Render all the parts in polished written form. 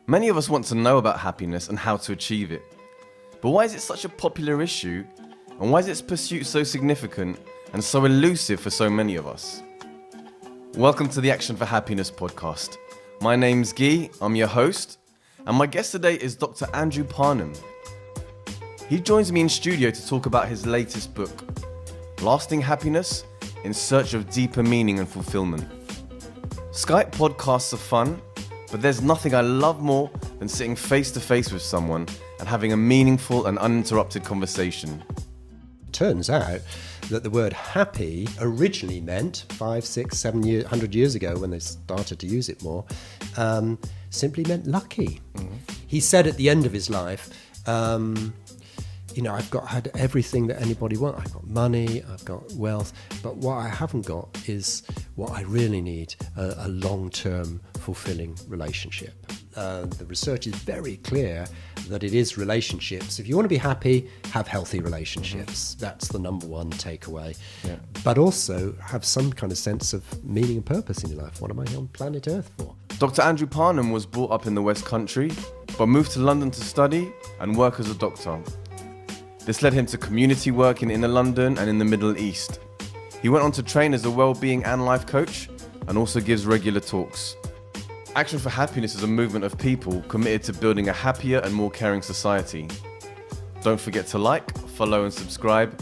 Many of us want to know about happiness and how to achieve it. But why is it such a popular issue? And why is its pursuit so significant and so elusive for so many of us? Welcome to the Action for Happiness podcast. My name's Guy, I'm your host, and my guest today is Dr. Andy Parnham. He joins me in studio to talk about his latest book, Lasting Happiness in Search of Deeper Meaning and Fulfilment. Skype podcasts are fun, but there's nothing I love more than sitting face to face with someone and having a meaningful and uninterrupted conversation. Turns out that the word happy originally meant 100 years ago, when they started to use it more, simply meant lucky. Mm-hmm. He said at the end of his life, I've had everything that anybody wants. I've got money, I've got wealth, but what I haven't got is what I really need, a long-term fulfilling relationship. The research is very clear that it is relationships. If you want to be happy, have healthy relationships. Mm-hmm. That's the number one takeaway. Yeah. But also have some kind of sense of meaning and purpose in your life. What am I on planet Earth for? Dr. Andy Parnham was brought up in the West Country, but moved to London to study and work as a doctor. This led him to community work in inner London and in the Middle East. He went on to train as a well-being and life coach and also gives regular talks. Action for Happiness is a movement of people committed to building a happier and more caring society. Don't forget to like, follow and subscribe,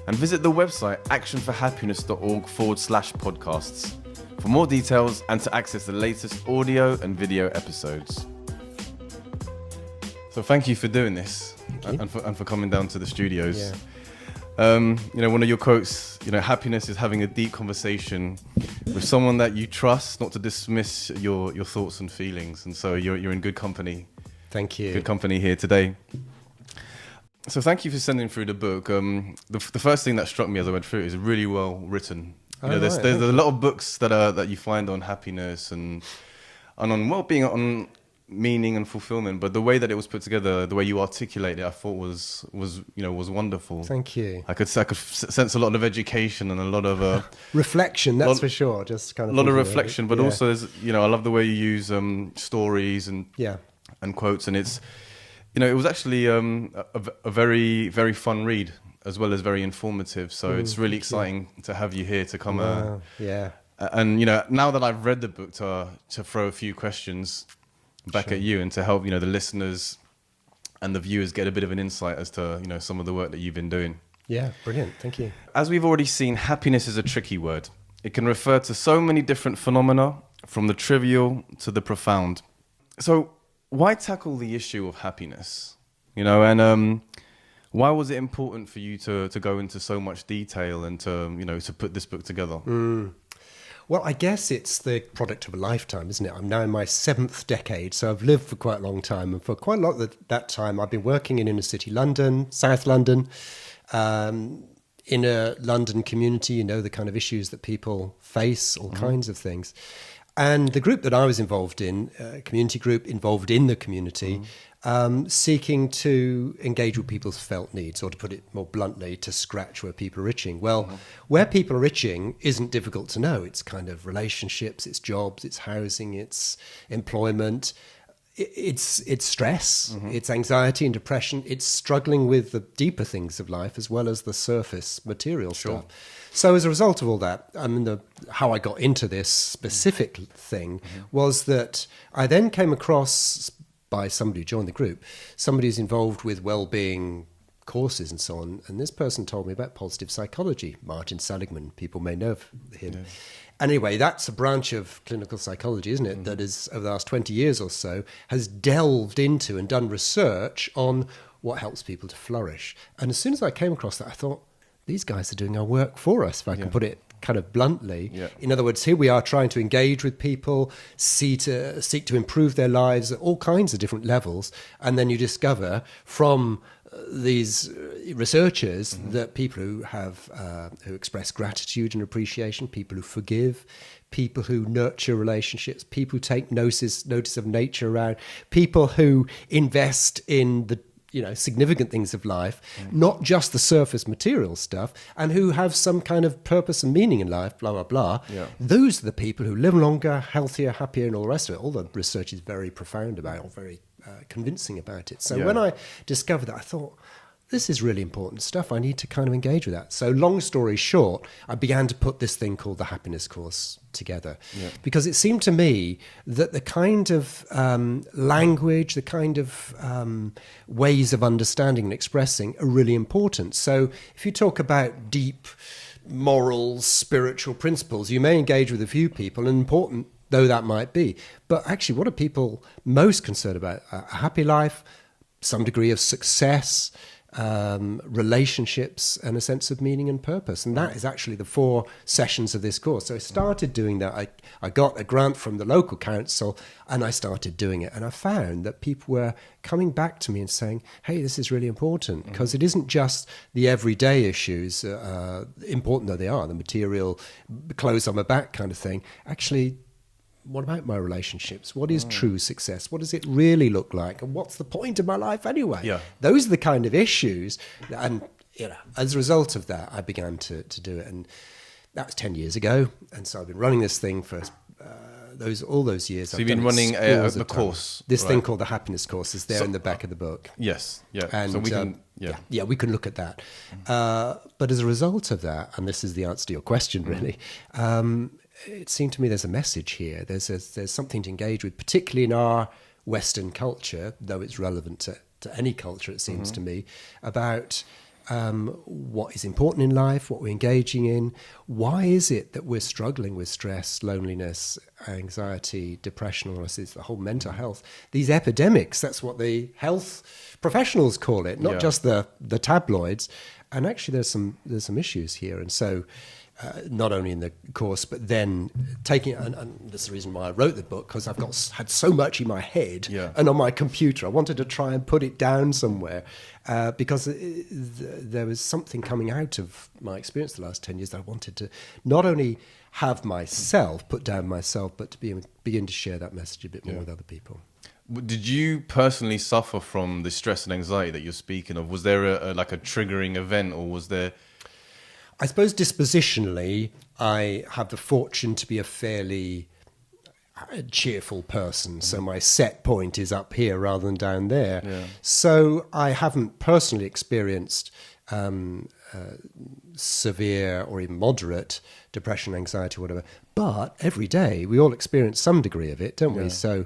and visit the website actionforhappiness.org/podcasts for more details and to access the latest audio and video episodes. So thank you for doing this and for coming down to the studios. Yeah. One of your quotes, happiness is having a deep conversation with someone that you trust, not to dismiss your thoughts and feelings. And so you're in good company. Thank you. Good company here today. So thank you for sending through the book. The first thing that struck me as I went through it is really well written. There's a lot of books that you find on happiness and on well-being, on meaning and fulfillment, but the way that it was put together, the way you articulate it, I thought was wonderful. Thank you. I could sense a lot of education and a lot of reflection. That's for sure. Just kind of a lot of reflection, but also there's, I love the way you use stories and quotes, and it's it was actually a very, very fun read as well as very informative. So it's really exciting to have you here to come. And now that I've read the book, to throw a few questions back at you and to help the listeners and the viewers get a bit of an insight as to some of the work that you've been doing. Yeah, brilliant. Thank you. As we've already seen, happiness is a tricky word. It can refer to so many different phenomena, from the trivial to the profound. So why tackle the issue of happiness? And why was it important for you to go into so much detail and to put this book together? Well, I guess it's the product of a lifetime, isn't it? I'm now in my 7th decade, so I've lived for quite a long time. And for quite a lot of that time, I've been working in inner city London, South London, in a London community, the kind of issues that people face, all kinds of things. And the group that I was involved in, a community group involved in the community, seeking to engage with people's felt needs, or to put it more bluntly, to scratch where people are itching. Well, where people are itching isn't difficult to know. It's kind of relationships, it's jobs, it's housing, it's employment, it's stress, it's anxiety and depression, it's struggling with the deeper things of life as well as the surface material stuff. So as a result of all that, how I got into this specific thing was that I then came across, by somebody who joined the group, somebody who's involved with well-being courses and so on. And this person told me about positive psychology. Martin Seligman, people may know of him. Yeah. Anyway, that's a branch of clinical psychology, isn't it? That is, over the last 20 years or so, has delved into and done research on what helps people to flourish. And as soon as I came across that, I thought, these guys are doing our work for us, if I can put it kind of bluntly. Yeah. In other words, here we are trying to engage with people, seek to improve their lives at all kinds of different levels. And then you discover from these researchers that people who have who express gratitude and appreciation, people who forgive, people who nurture relationships, people who take notice of nature around, people who invest in the significant things of life, not just the surface material stuff, and who have some kind of purpose and meaning in life, blah, blah, blah. Yeah. Those are the people who live longer, healthier, happier, and all the rest of it. All the research is very profound about it, or very convincing about it. So when I discovered that, I thought, this is really important stuff. I need to kind of engage with that. So long story short, I began to put this thing called the Happiness Course together because it seemed to me that the kind of language, the kind of ways of understanding and expressing are really important. So if you talk about deep moral, spiritual principles, you may engage with a few people, and important though that might be. But actually, what are people most concerned about? A happy life, some degree of success, relationships, and a sense of meaning and purpose. And that is actually the 4 sessions of this course. So I started doing that. I got a grant from the local council and I started doing it. And I found that people were coming back to me and saying, hey, this is really important, because it isn't just the everyday issues, important though they are, the material, clothes on my back kind of thing. Actually, what about my relationships? What is true success? What does it really look like? And what's the point of my life anyway? Yeah. Those are the kind of issues. And, as a result of that, I began to do it. And that was 10 years ago. And so I've been running this thing for all those years. So you've been running a course. This thing called the Happiness Course is there in the back of the book. Yes. Yeah. And so we can, we can look at that. But as a result of that, and this is the answer to your question, really, it seemed to me there's a message here. There's something to engage with, particularly in our Western culture, though it's relevant to any culture, it seems to me, about what is important in life, what we're engaging in. Why is it that we're struggling with stress, loneliness, anxiety, depression, all this, the whole mental health? These epidemics, that's what the health professionals call it, not just the tabloids. And actually there's some issues here. And so not only in the course, but then taking, and that's the reason why I wrote the book, because I've had so much in my head and on my computer. I wanted to try and put it down somewhere because there was something coming out of my experience the last 10 years that I wanted to not only have myself, put down myself, but to begin to share that message a bit more with other people. Did you personally suffer from the stress and anxiety that you're speaking of? Was there a triggering event, or was there... I suppose dispositionally, I have the fortune to be a fairly cheerful person. So my set point is up here rather than down there. Yeah. So I haven't personally experienced severe or even moderate depression, anxiety, whatever. But every day we all experience some degree of it, don't we? So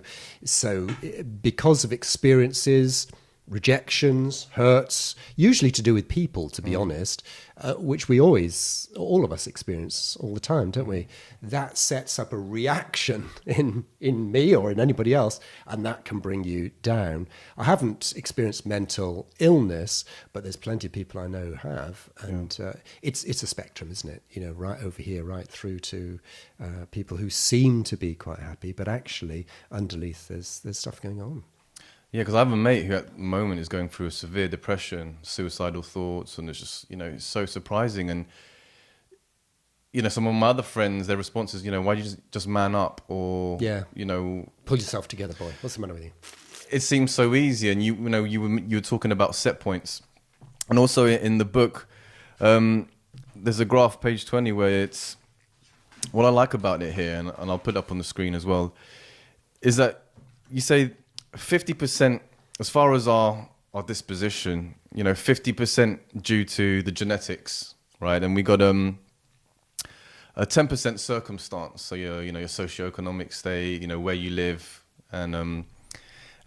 because of experiences, rejections, hurts, usually to do with people, to be honest, which all of us experience all the time, don't we? That sets up a reaction in me or in anybody else, and that can bring you down. I haven't experienced mental illness, but there's plenty of people I know who have, and it's a spectrum, isn't it? Right over here, right through to people who seem to be quite happy, but actually underneath there's stuff going on. Yeah, because I have a mate who at the moment is going through a severe depression, suicidal thoughts, and it's just, it's so surprising. And, some of my other friends, their response is, why don't you just man up, or, pull yourself together, boy. What's the matter with you? It seems so easy. And you were talking about set points. And also in the book, there's a graph, page 20, where it's, what I like about it here, and I'll put it up on the screen as well, is that you say 50%, as far as our disposition, 50% due to the genetics, right? And we got a 10% circumstance, so your socioeconomic state, where you live, and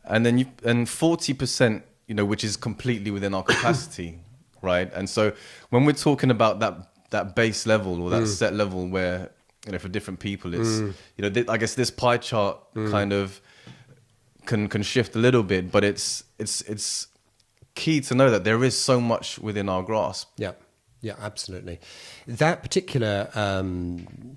then 40%, which is completely within our capacity, right? And so when we're talking about that base level or that set level, where for different people it's I guess this pie chart kind of can shift a little bit, but it's key to know that there is so much within our grasp. Yeah, absolutely. That particular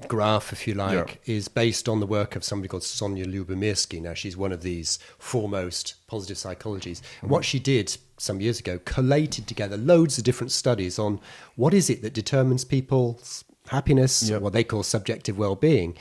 graph, if you like, is based on the work of somebody called Sonia Lyubomirsky. Now, she's one of these foremost positive psychologists. And what she did some years ago, collated together loads of different studies on what is it that determines people's happiness, what they call subjective well-being.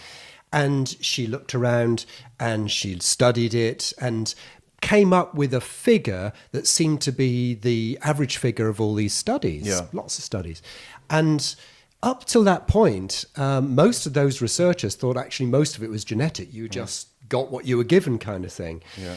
And she looked around and she studied it, and came up with a figure that seemed to be the average figure of all these studies, lots of studies. And up till that point, most of those researchers thought actually most of it was genetic. You just got what you were given kind of thing. Yeah.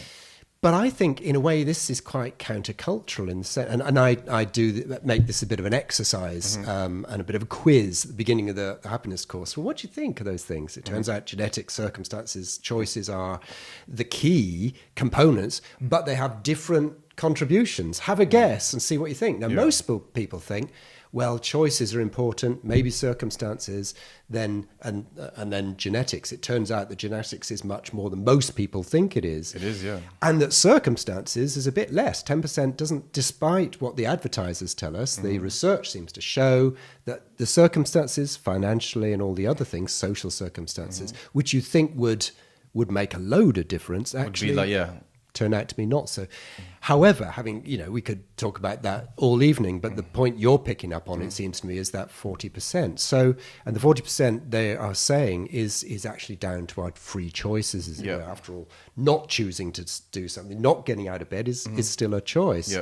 But I think, in a way, this is quite countercultural in the sense, and I do make this a bit of an exercise and a bit of a quiz at the beginning of the happiness course. Well, what do you think of those things? It turns out genetics, circumstances, choices are the key components, but they have different contributions. Have a guess and see what you think. Now, most people think, well, choices are important, maybe circumstances, and then genetics. It turns out that genetics is much more than most people think it is. It is, yeah. And that circumstances is a bit less. 10% doesn't, despite what the advertisers tell us, the research seems to show that the circumstances, financially and all the other things, social circumstances, which you think would make a load of difference, actually would be like, turn out to be not so. However, we could talk about that all evening, but the point you're picking up on, it seems to me, is that 40%. So, and the 40% they are saying is actually down to our free choices, as it were. After all, not choosing to do something, not getting out of bed is still a choice. Yeah.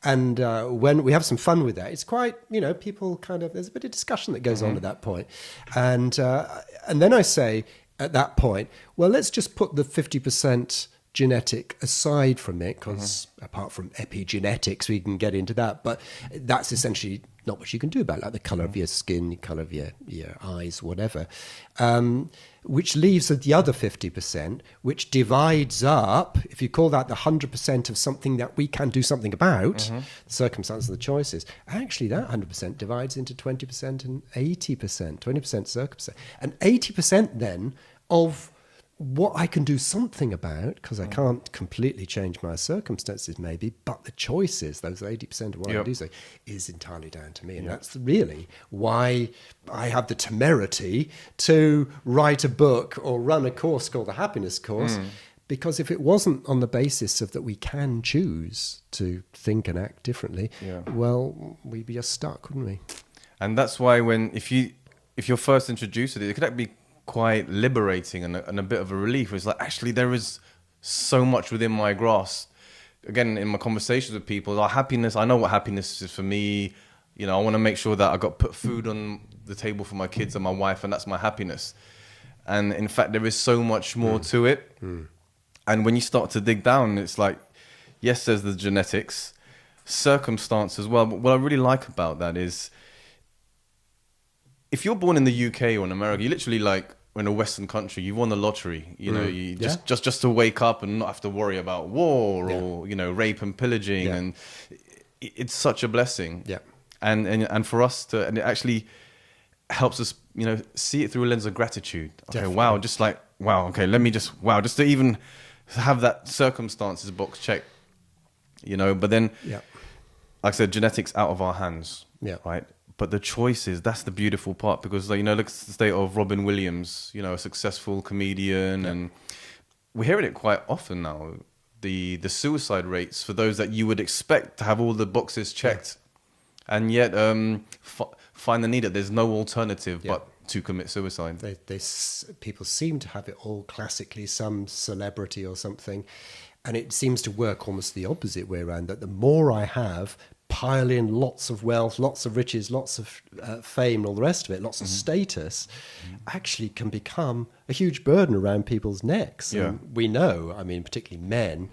And when we have some fun with that, it's quite, people kind of, there's a bit of discussion that goes on at that point. And then I say at that point, well, let's just put the 50% genetic aside from it, because apart from epigenetics, we can get into that, but that's essentially not what you can do about it, like the colour of your skin, the colour of your eyes, whatever, which leaves the other 50%, which divides up, if you call that the 100% of something that we can do something about, the circumstances and the choices, actually that 100% divides into 20% and 80%, 20% circumstance, and 80% then of what I can do something about, because I can't completely change my circumstances maybe, but the choices, those 80% of what I do say, is entirely down to me. And that's really why I have the temerity to write a book or run a course called the Happiness Course, because if it wasn't on the basis of that we can choose to think and act differently, well, we'd be just stuck, wouldn't we? And that's why if you're first introduced to it could be quite liberating and a bit of a relief. It's like, actually, there is so much within my grasp. Again, in my conversations with people, happiness, I know what happiness is for me. I want to make sure that I got put food on the table for my kids and my wife, and that's my happiness. And in fact, there is so much more to it. And when you start to dig down, it's like, yes, there's the genetics, circumstance as well. But what I really like about that is, if you're born in the UK or in America, you literally in a Western country, you won the lottery. You just to wake up and not have to worry about war or rape and pillaging, and it's such a blessing. Yeah, and for us to, and it actually helps us, see it through a lens of gratitude. Okay, definitely. Okay, let me just just to even have that circumstances box checked. But then, like I said, genetics out of our hands. Yeah, right. But the choices, that's the beautiful part, because look at the state of Robin Williams, a successful comedian, and we're hearing it quite often now. The suicide rates for those that you would expect to have all the boxes checked, and yet find the need that there's no alternative but to commit suicide. People seem to have it all classically, some celebrity or something, and it seems to work almost the opposite way around, that the more I have, pile in lots of wealth, lots of riches, lots of fame, and all the rest of it, lots of status, actually can become a huge burden around people's necks. And we know, particularly men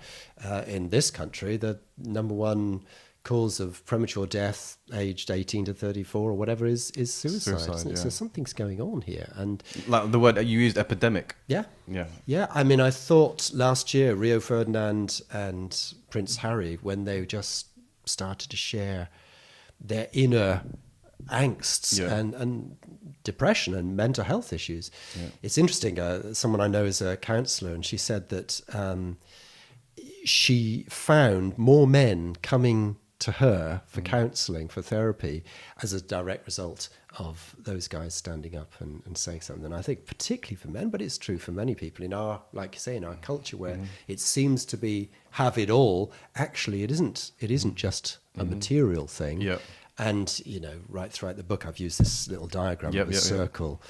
in this country, the number one cause of premature death aged 18 to 34 or whatever is suicide. So something's going on here. And like the word you used, epidemic. Yeah. I thought last year Rio Ferdinand and Prince Harry, when they just started to share their inner angsts and depression and mental health issues. It's interesting. Someone I know is a counsellor, and she said that she found more men coming to her for counselling, for therapy, as a direct result of those guys standing up and saying something. And I think particularly for men, but it's true for many people in our, like you say, in our culture, where it seems to have it all. Actually, it isn't just a material thing. And, right throughout the book, I've used this little diagram of a circle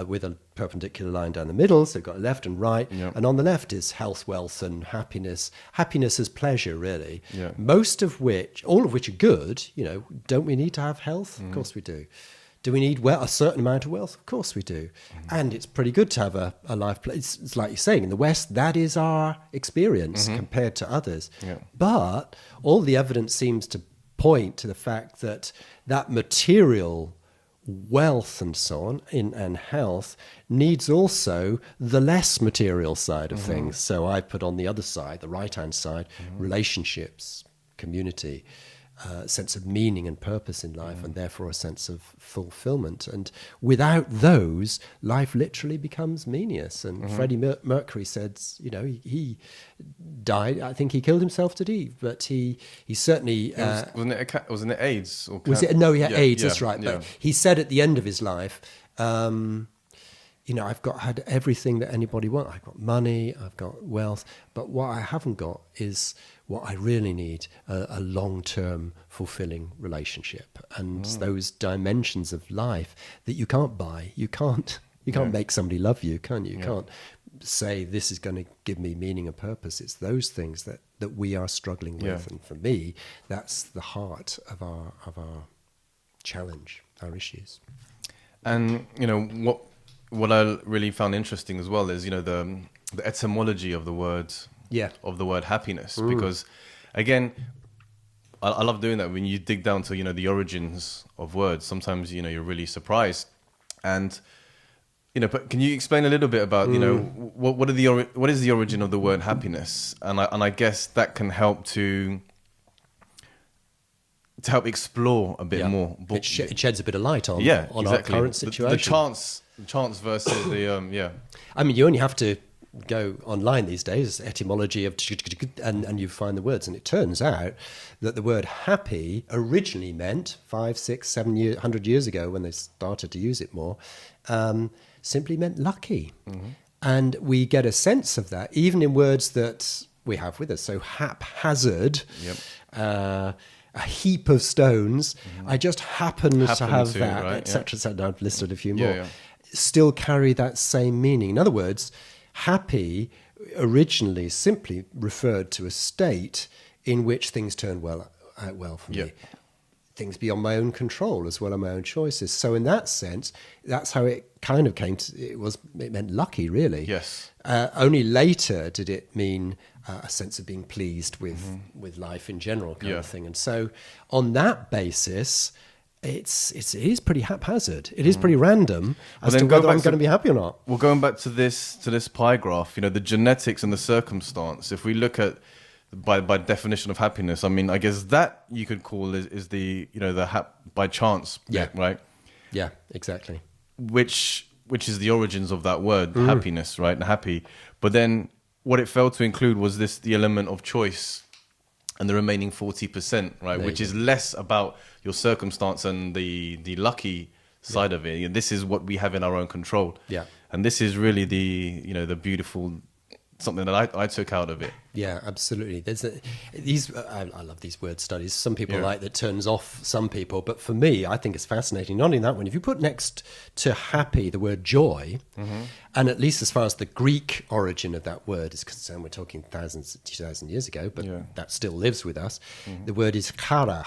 with a perpendicular line down the middle. So you've got left and right. Yep. And on the left is health, wealth, and happiness. Happiness is pleasure, really. Yeah. All of which are good. Don't we need to have health? Of course we do. Do we need a certain amount of wealth? Of course we do. And it's pretty good to have a life. It's like you're saying, in the West, that is our experience compared to others. Yeah. But all the evidence seems to point to the fact that material wealth and so on and health needs also the less material side of things. So I put on the other side, the right-hand side, relationships, community, sense of meaning and purpose in life, and therefore a sense of fulfillment. And without those, life literally becomes meaningless. And Freddie Mercury said, he died. I think he killed himself today, but he certainly wasn't it AIDS? Or was it? No, AIDS. Yeah, that's right. yeah. But he said at the end of his life, I've had everything that anybody wants. I've got money, I've got wealth, but what I haven't got is what I really need, a long-term fulfilling relationship. And those dimensions of life that you can't buy, you can't make somebody love you, can you? You can't say this is going to give me meaning and purpose. It's those things that we are struggling with. Yeah. And for me, that's the heart of our challenge, our issues. And what I really found interesting as well is the etymology of the word happiness, because again, I love doing that when you dig down to the origins of words. Sometimes you're really surprised, and but can you explain a little bit about what is the origin of the word happiness, and I guess that can help to help explore a bit more. It sheds a bit of light on exactly. our current situation. The chance versus the I mean, you only have to go online these days, etymology of, and you find the words, and it turns out that the word happy originally meant 500, 600, 700 years ago, when they started to use it more, simply meant lucky. And we get a sense of that even in words that we have with us. So haphazard, a heap of stones, I just happen to have that, right? etc. So I've listed a few more. Yeah. Still carry that same meaning. In other words, happy originally simply referred to a state in which things turned out well for me. Things beyond my own control as well as my own choices. So in that sense, that's how it kind of came to, it meant lucky, really. Yes. Only later did it mean a sense of being pleased with life in general, kind of thing. And so on that basis, it is pretty haphazard. It is pretty random as to whether I'm going to be happy or not. Well, going back to this pie graph, the genetics and the circumstance. If we look at by definition of happiness, I mean, I guess that you could call is the by chance bit, right? Yeah, exactly. Which is the origins of that word, happiness, right? Happy. But then what it failed to include was the element of choice and the remaining 40%, right? Which is less about your circumstance and the lucky side of it. This is what we have in our own control. Yeah. And this is really the beautiful something that I took out of it. Yeah, absolutely. There's I love these word studies. Some people like that turns off some people, but for me, I think it's fascinating. Not only that one, if you put next to happy the word joy, and at least as far as the Greek origin of that word is concerned, we're talking 2,000 years ago, but that still lives with us. The word is chara,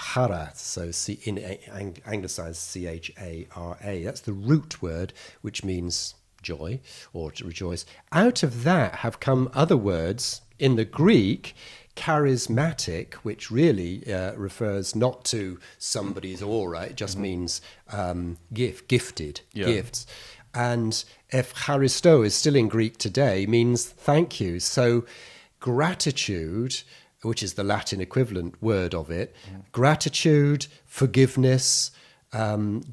so in anglicized C-H-A-R-A. That's the root word, which means joy or to rejoice. Out of that have come other words in the Greek, charismatic, which really refers not to somebody's aura, it just means gifted, gifts. And Ευχαριστώ is still in Greek today, means thank you. So gratitude, which is the Latin equivalent word of it, gratitude, forgiveness,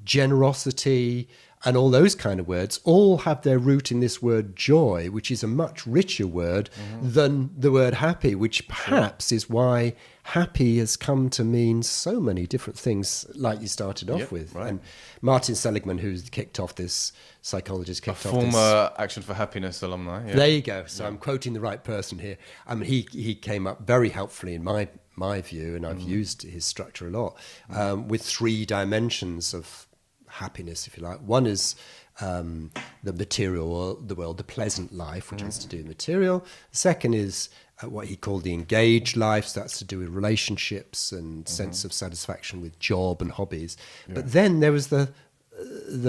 generosity, and all those kind of words all have their root in this word joy, which is a much richer word than the word happy, which perhaps is why happy has come to mean so many different things, like you started off with. Right. And Martin Seligman, who's kicked off this, psychologist, kicked off this. Former Action for Happiness alumni. Yeah. There you go. So I'm quoting the right person here. I mean, he came up very helpfully in my my view, and I've used his structure a lot, with 3 dimensions of happiness, if you like. One is the material world, the pleasant life, which has to do with material. The second is what he called the engaged life, so that's to do with relationships and sense of satisfaction with job and hobbies. But then there was the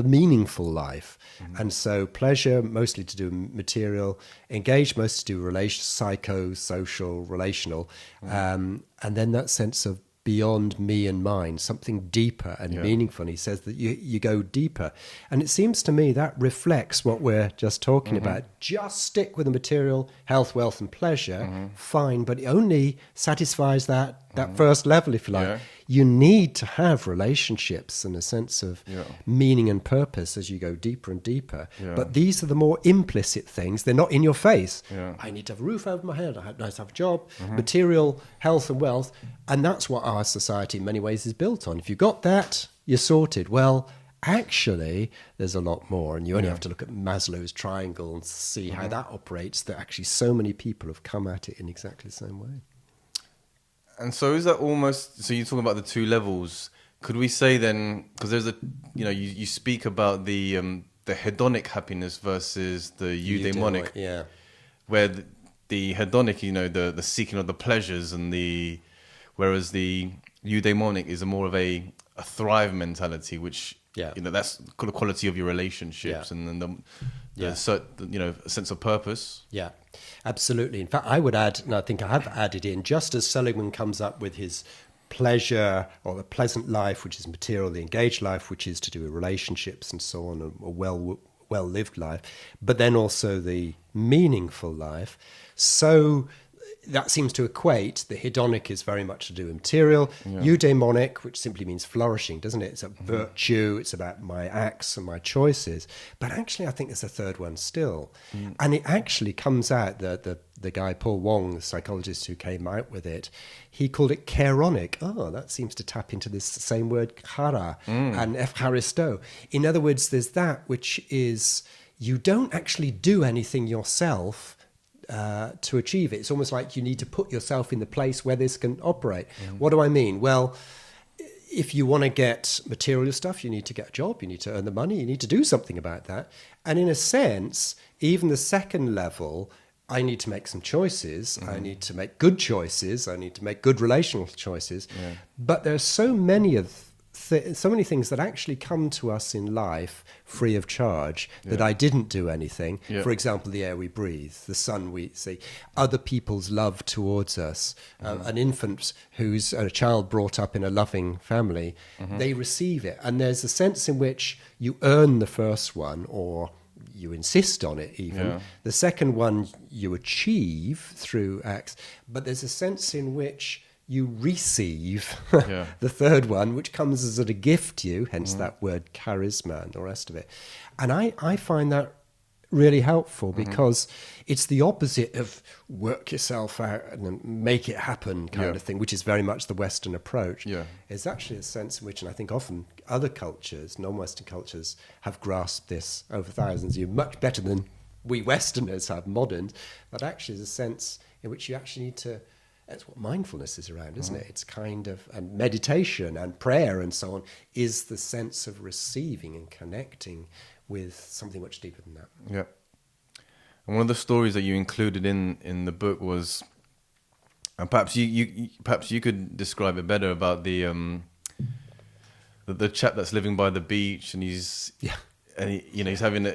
meaningful life, and so pleasure mostly to do with material, engaged mostly to do with psychosocial, relational, and then that sense of beyond me and mine, something deeper and meaningful. And he says that you go deeper. And it seems to me that reflects what we're just talking about. Just stick with the material, health, wealth and pleasure, fine, but it only satisfies that first level, if you like. You need to have relationships and a sense of meaning and purpose as you go deeper and deeper. But these are the more implicit things. They're not in your face. I need to have a roof over my head. I have to have a job, material, health and wealth. And that's what our society in many ways is built on. If you've got that, you're sorted. Well, actually, there's a lot more. And you only have to look at Maslow's triangle and see how that operates, that actually so many people have come at it in exactly the same way. And so is that almost, so you're talking about the 2 levels. Could we say then, because there's you speak about the hedonic happiness versus the eudaimonic, where the hedonic, the seeking of the pleasures, and whereas the eudaimonic is more of a thrive mentality, which, that's the quality of your relationships and then a sense of purpose. Yeah. Absolutely. In fact, I would add, and I think I have added in, just as Seligman comes up with his pleasure or the pleasant life, which is material, the engaged life, which is to do with relationships and so on, a well-lived life, but then also the meaningful life. So that seems to equate. The hedonic is very much to do with material. Eudaimonic, which simply means flourishing, doesn't it? It's a virtue. It's about my acts and my choices. But actually, I think there's a third one still. And it actually comes out, the guy, Paul Wong, the psychologist who came out with it, he called it chaironic. Oh, that seems to tap into this same word, chara, and eucharisto. In other words, there's that which is, you don't actually do anything yourself to achieve it. It's almost like you need to put yourself in the place where this can operate. What do I mean? Well, if you want to get material stuff, you need to get a job, you need to earn the money, you need to do something about that. And in a sense, even the second level, I need to make some choices. I need to make good choices. I need to make good relational choices. But there are so many things that actually come to us in life free of charge that I didn't do anything. For example, the air we breathe, the sun we see, other people's love towards us. An infant who's a child brought up in a loving family, they receive it. And there's a sense in which you earn the first one, or you insist on it even. The second one you achieve through acts. But there's a sense in which you receive the third one, which comes as a gift to you, hence that word charisma and the rest of it. And I find that really helpful because it's the opposite of work yourself out and make it happen kind of thing, which is very much the Western approach. It's actually a sense in which, and I think often other cultures, non-Western cultures, have grasped this over thousands of years, much better than we Westerners have, modern, but actually there's a sense in which you actually need to. That's what mindfulness is around, isn't it? It's kind of, and meditation and prayer and so on is the sense of receiving and connecting with something much deeper than that. Yeah. And one of the stories that you included in the book was, and perhaps you could describe it better, about the chap that's living by the beach, and he's having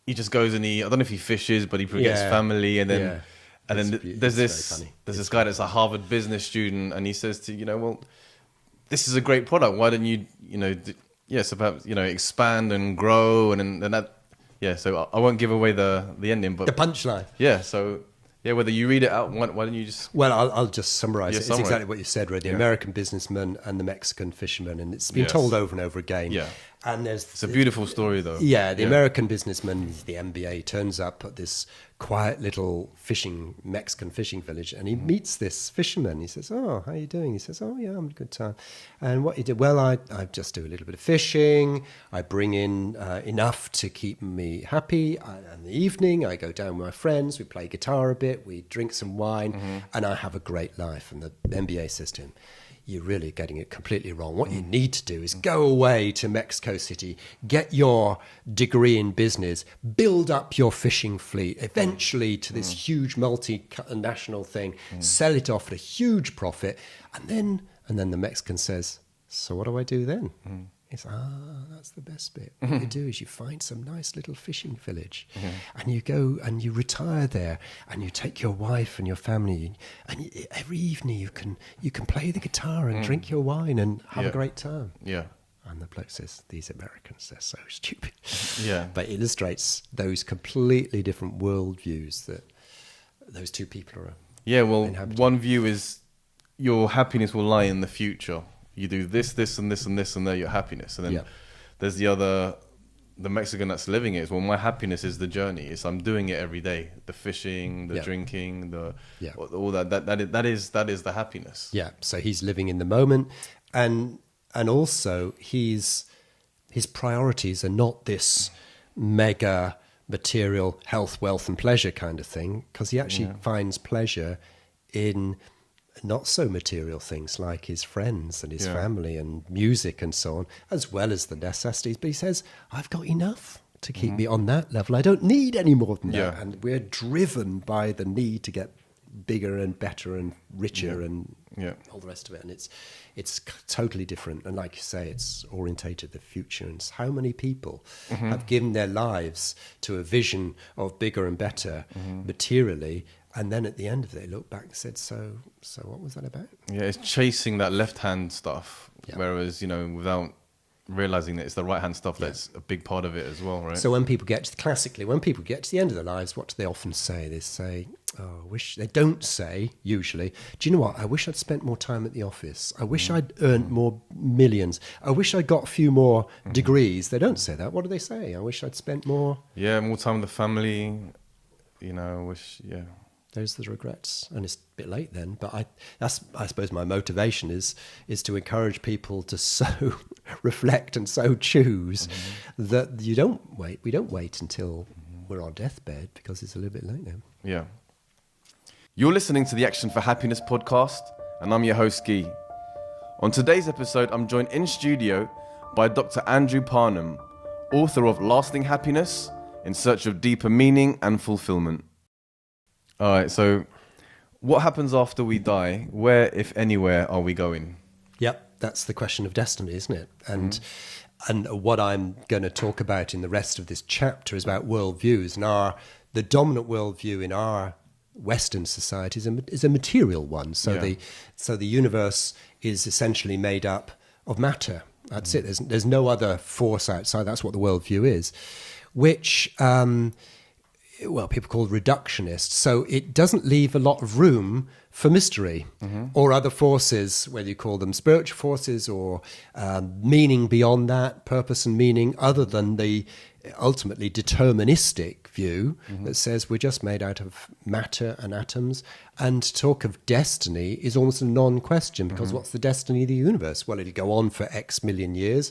he just goes and I don't know if he fishes, but he gets family, and then. And then there's this guy that's a Harvard business student, and he says to, well, this is a great product. Why don't you, so perhaps, expand and grow, and then that, so I won't give away the ending, but the punchline. Whether you read it out, why don't you just... Well, I'll just summarize it. It's exactly what you said, really. The American businessman and the Mexican fisherman, and it's been told over and over again. And it's a beautiful story, though. Yeah, the American businessman, the MBA, turns up at this quiet little Mexican fishing village, and he meets this fisherman. He says, "Oh, how are you doing?" He says, "Oh, yeah, I'm a good time." And what he did, well, I just do a little bit of fishing. I bring in enough to keep me happy. In the evening, I go down with my friends. We play guitar a bit. We drink some wine, and I have a great life. And the MBA says to him, "You're really getting it completely wrong. What you need to do is go away to Mexico City, get your degree in business, build up your fishing fleet, eventually to this huge multinational thing, sell it off at a huge profit, and then the Mexican says, 'So what do I do then?'" It's, that's the best bit. What you do is you find some nice little fishing village, and you go and you retire there, and you take your wife and your family, and every evening you can play the guitar and drink your wine and have a great time. Yeah. And the bloke says, "These Americans, they're so stupid." Yeah. But it illustrates those completely different worldviews that those two people are. Yeah. Well, inhabiting. one view is your happiness will lie in the future. You do this, this, and this, and this, and they're your happiness. And then there's the Mexican that's living it. Well, my happiness is the journey. It's I'm doing it every day. The fishing, the drinking, all that. That is the happiness. Yeah. So he's living in the moment, and also his priorities are not this mega material health, wealth, and pleasure kind of thing, because he actually finds pleasure in not so material things like his friends and his family and music and so on, as well as the necessities. But he says, "I've got enough to keep me on that level. I don't need any more than that." And we're driven by the need to get bigger and better and richer and all the rest of it. And it's totally different. And like you say, it's orientated the future. And how many people have given their lives to a vision of bigger and better materially, and then at the end of it, they look back and said, so what was that about? Yeah, it's chasing that left-hand stuff, whereas, without realizing that it's the right-hand stuff that's a big part of it as well, right? So when people get to the end of their lives, what do they often say? They say, they don't say, usually, "Do you know what? I wish I'd spent more time at the office. I wish I'd earned more millions. I wish I'd got a few more degrees." They don't say that. What do they say? "I wish I'd spent more." Yeah, more time with the family, I wish, Those are the regrets, and it's a bit late then. But I suppose my motivation is to encourage people to so reflect and so choose that you don't wait. We don't wait until we're on deathbed, because it's a little bit late now. Yeah. You're listening to the Action for Happiness podcast, and I'm your host, Guy. On today's episode, I'm joined in studio by Dr. Andy Parnham, author of Lasting Happiness: In Search of Deeper Meaning and Fulfilment. All right, so what happens after we die? Where, if anywhere, are we going? Yep, that's the question of destiny, isn't it? And what I'm going to talk about in the rest of this chapter is about worldviews, and the dominant worldview in our Western society is a material one. So the universe is essentially made up of matter. That's it. There's no other force outside. That's what the worldview is, which people call reductionist. So it doesn't leave a lot of room for mystery or other forces, whether you call them spiritual forces or meaning beyond that, purpose and meaning, other than the ultimately deterministic view that says we're just made out of matter and atoms. And talk of destiny is almost a non-question, because what's the destiny of the universe? Well, it'll go on for X million years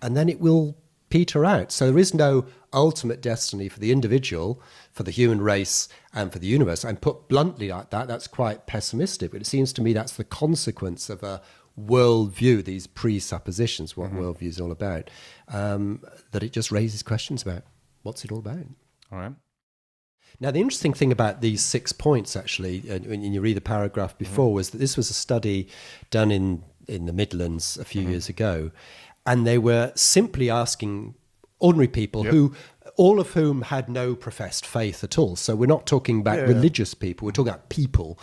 and then it will peter out. So there is no ultimate destiny for the individual, for the human race, and for the universe. And put bluntly like that, that's quite pessimistic. But it seems to me that's the consequence of a worldview, these presuppositions, what worldview is all about, that it just raises questions about what's it all about. All right. Now, the interesting thing about these 6 points, actually, when you read the paragraph before, was that this was a study done in the Midlands a few years ago, and they were simply asking ordinary people who, all of whom had no professed faith at all. So we're not talking about religious people, we're talking about people.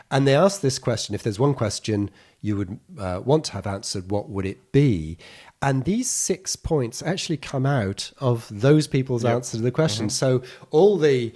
And they asked this question: if there's one question you would want to have answered, what would it be? And these 6 points actually come out of those people's answer to the question. So all the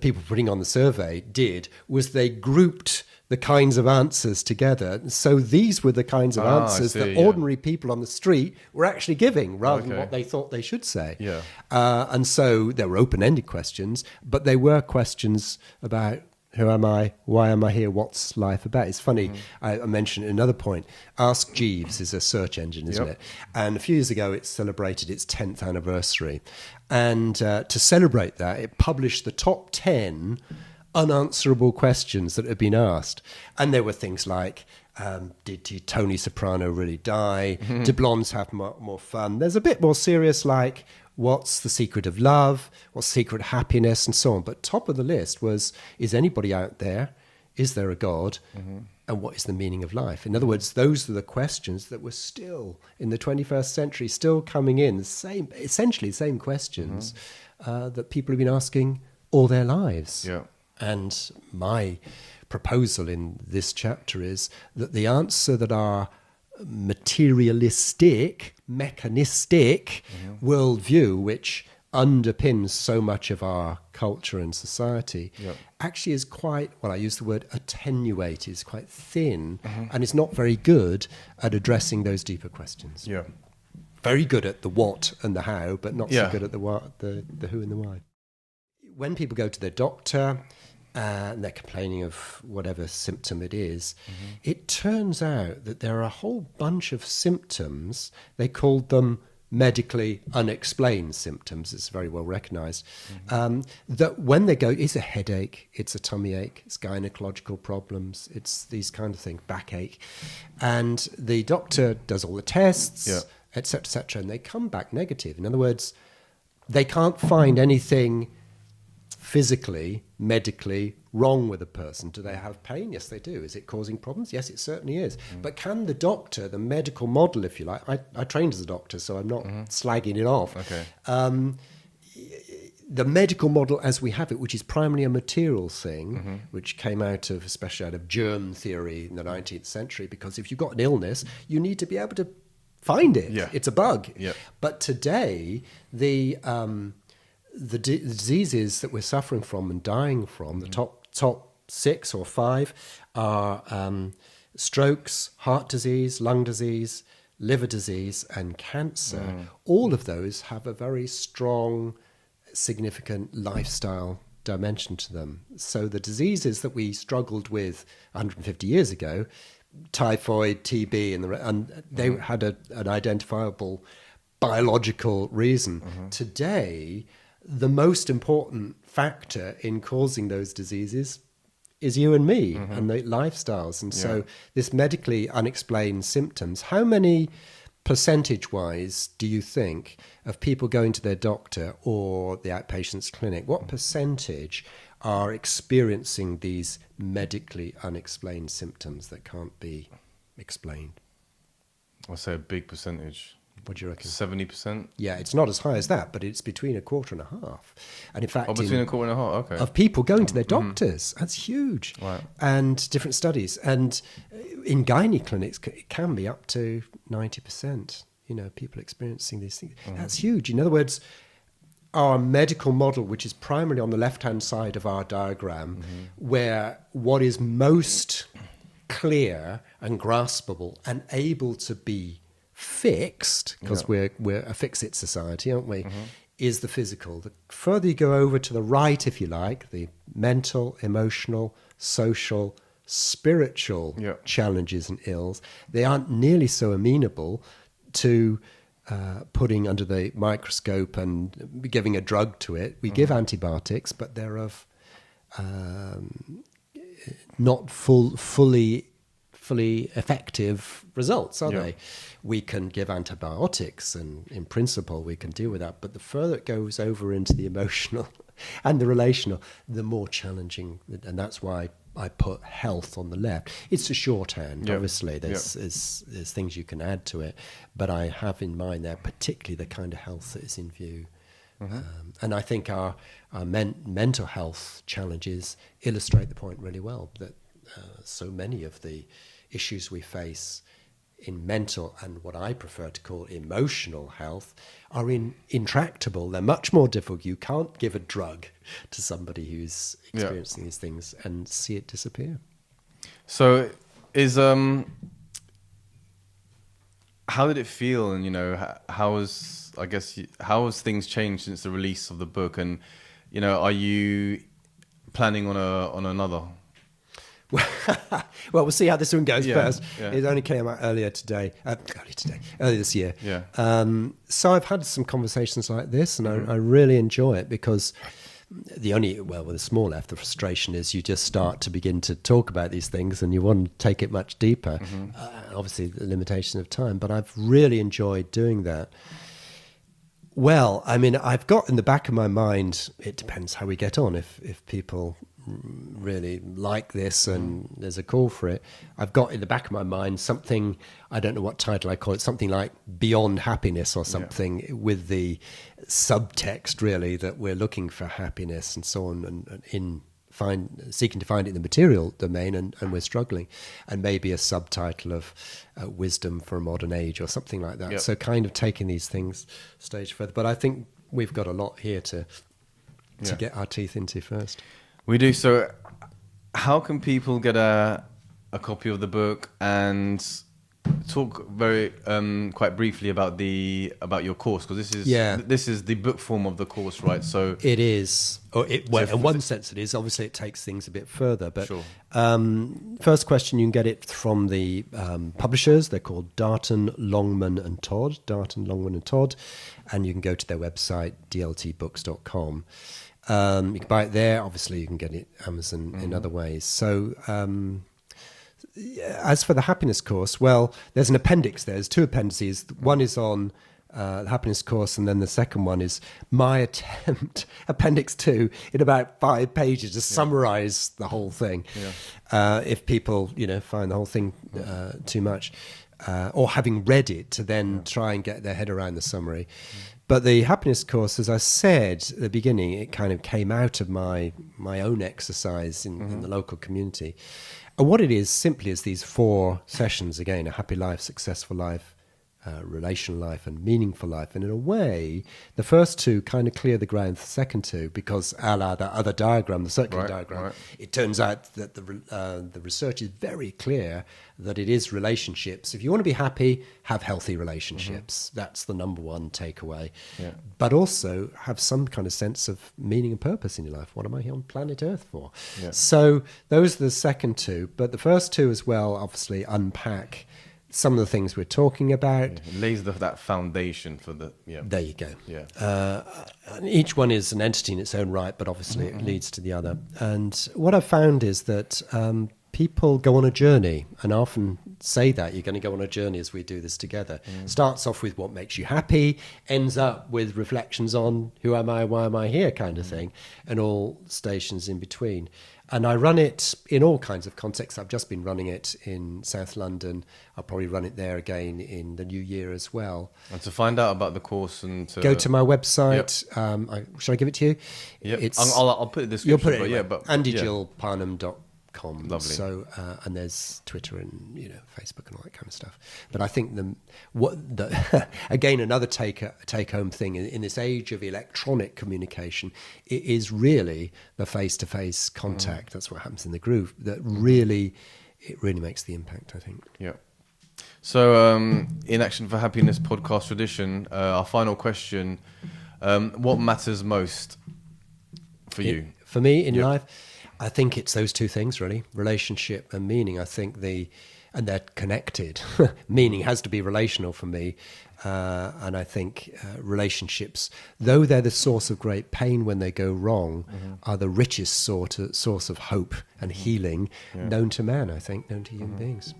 people putting on the survey did was they grouped the kinds of answers together. So these were the kinds of answers that ordinary people on the street were actually giving rather than what they thought they should say. Yeah. And so there were open-ended questions, but they were questions about who am I, why am I here, what's life about? It's funny, I mentioned another point. Ask Jeeves is a search engine, isn't it? And a few years ago it celebrated its 10th anniversary. And to celebrate that, it published the top 10 unanswerable questions that had been asked. And there were things like, did Tony Soprano really die? Do blondes have more fun? There's a bit more serious like, what's the secret of love? What's the secret of happiness? And so on. But top of the list was, is anybody out there? Is there a God? And what is the meaning of life? In other words, those are the questions that were still, in the 21st century, still coming in. Essentially the same questions that people have been asking all their lives. Yeah. And my proposal in this chapter is that the answer that our materialistic, mechanistic worldview, which underpins so much of our culture and society, actually is quite, well, I use the word attenuated, is quite thin, and is not very good at addressing those deeper questions. Yeah. Very good at the what and the how, but not so good at the what, the who and the why. When people go to their doctor and they're complaining of whatever symptom it is, it turns out that there are a whole bunch of symptoms. They called them medically unexplained symptoms. It's very well recognized. That when they go, it's a headache, it's a tummy ache, it's gynecological problems, it's these kind of things, backache. And the doctor does all the tests, et cetera, and they come back negative. In other words, they can't find anything physically, medically wrong with a person. Do they have pain? Yes, they do. Is it causing problems? Yes, it certainly is. But can the doctor, the medical model, if you like, I trained as a doctor, so I'm not slagging it off. The medical model as we have it, which is primarily a material thing, which came out of, especially out of germ theory in the 19th century, because if you've got an illness, you need to be able to find it. It's a bug. But today, the diseases that we're suffering from and dying from, the top 6 or 5 are strokes, heart disease, lung disease, liver disease, and cancer. All of those have a very strong, significant lifestyle dimension to them. So the diseases that we struggled with 150 years ago, typhoid, TB, and they had an identifiable biological reason. Today, the most important factor in causing those diseases is you and me and the lifestyles. And so this medically unexplained symptoms, how many percentage-wise do you think of people going to their doctor or the outpatient's clinic, what percentage are experiencing these medically unexplained symptoms that can't be explained? I'll say a big percentage. What do you reckon? 70%? Yeah, it's not as high as that, but it's between a quarter and a half. And in fact, between a quarter and a half, okay. Of people going to their doctors. That's huge. Right. And different studies. And in gynae clinics, it can be up to 90%, people experiencing these things. That's huge. In other words, our medical model, which is primarily on the left-hand side of our diagram, where what is most clear and graspable and able to be fixed, because we're a fix-it society, aren't we, is the physical. The further you go over to the right, if you like, the mental, emotional, social, spiritual challenges and ills, they aren't nearly so amenable to putting under the microscope and giving a drug to it. We give antibiotics, but they're of not fully effective results, are they? We can give antibiotics, and in principle we can deal with that, but the further it goes over into the emotional and the relational, the more challenging, and that's why I put health on the left. It's a shorthand, obviously. There's things you can add to it, but I have in mind there particularly the kind of health that is in view. And I think our mental health challenges illustrate the point really well, that so many of the issues we face in mental and what I prefer to call emotional health are intractable. They're much more difficult. You can't give a drug to somebody who's experiencing these things and see it disappear. So, how did it feel, and how has things changed since the release of the book, and are you planning on another? Well, we'll see how this one goes first. Yeah. It only came out earlier this year. Yeah. So I've had some conversations like this, and I really enjoy it because with a small F, the frustration is you just start to begin to talk about these things and you want to take it much deeper. Obviously, the limitation of time, but I've really enjoyed doing that. Well, I mean, I've got in the back of my mind, it depends how we get on, if people really like this and there's a call for it. I've got in the back of my mind something, I don't know what title I call it, something like Beyond Happiness or something, with the subtext really that we're looking for happiness and so on, and seeking to find it in the material domain, and we're struggling, and maybe a subtitle of Wisdom for a Modern Age or something like that. So kind of taking these things a stage further, but I think we've got a lot here to get our teeth into first. We do. So how can people get a copy of the book, and talk very quite briefly about your course, because this is the book form of the course, right? So it is. In one sense it is. Obviously it takes things a bit further, but sure. First question, you can get it from the publishers. They're called Darton, Longman and Todd, and you can go to their website, dltbooks.com. You can buy it there. Obviously, you can get it Amazon in other ways. So, as for the happiness course, well, there's an appendix there. There's two appendices. One is on the happiness course, and then the second one is my attempt, appendix 2, in about 5 pages to summarize the whole thing. If people, find the whole thing too much, or having read it to then try and get their head around the summary. But the happiness course, as I said at the beginning, it kind of came out of my own exercise in the local community. And what it is simply is these 4 sessions, again, a happy life, successful life, relational life and meaningful life. And in a way, the first 2 kind of clear the ground for the second 2, because a la that other diagram, the circular diagram, it turns out that the research is very clear that it is relationships. If you want to be happy, have healthy relationships. That's the number one takeaway. But also have some kind of sense of meaning and purpose in your life. What am I here on planet Earth for? So those are the second 2. But the first 2 as well, obviously, unpack some of the things we're talking about. It lays that foundation for the... There you go. And each one is an entity in its own right, but obviously it leads to the other. And what I've found is that people go on a journey, and I often say that you're going to go on a journey as we do this together. Starts off with what makes you happy, ends up with reflections on who am I, why am I here kind of thing, and all stations in between. And I run it in all kinds of contexts. I've just been running it in South London. I'll probably run it there again in the new year as well. And to find out about the course and to... Go to my website. Should I give it to you? It's, I'll put it in the description. You'll put it AndyGillParnham.com. Lovely. So and there's Twitter and Facebook and all that kind of stuff. But I think again, another take home thing in this age of electronic communication, it is really the face-to-face contact. That's what happens in the group that really makes the impact, I think. So in Action for Happiness podcast tradition, our final question: what matters most for you? For me in life, I think it's those 2 things, really, relationship and meaning. I think and they're connected. Meaning has to be relational for me. And I think relationships, though they're the source of great pain when they go wrong, are the richest source of hope and healing known to man, I think, known to human beings.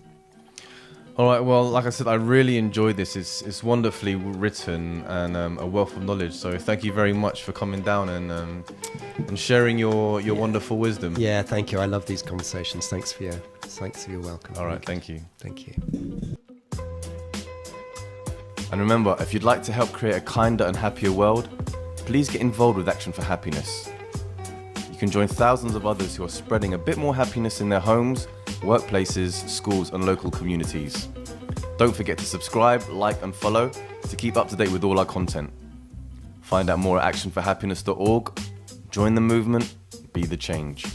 All right. Well, like I said, I really enjoyed this. It's wonderfully written and a wealth of knowledge. So thank you very much for coming down and sharing your wonderful wisdom. Yeah, thank you. I love these conversations. Thanks for your welcome. All right. Thank you. Thank you. And remember, if you'd like to help create a kinder and happier world, please get involved with Action for Happiness. You can join thousands of others who are spreading a bit more happiness in their homes, workplaces, schools, and local communities. Don't forget to subscribe, like, and follow to keep up to date with all our content. Find out more at actionforhappiness.org. Join the movement, be the change.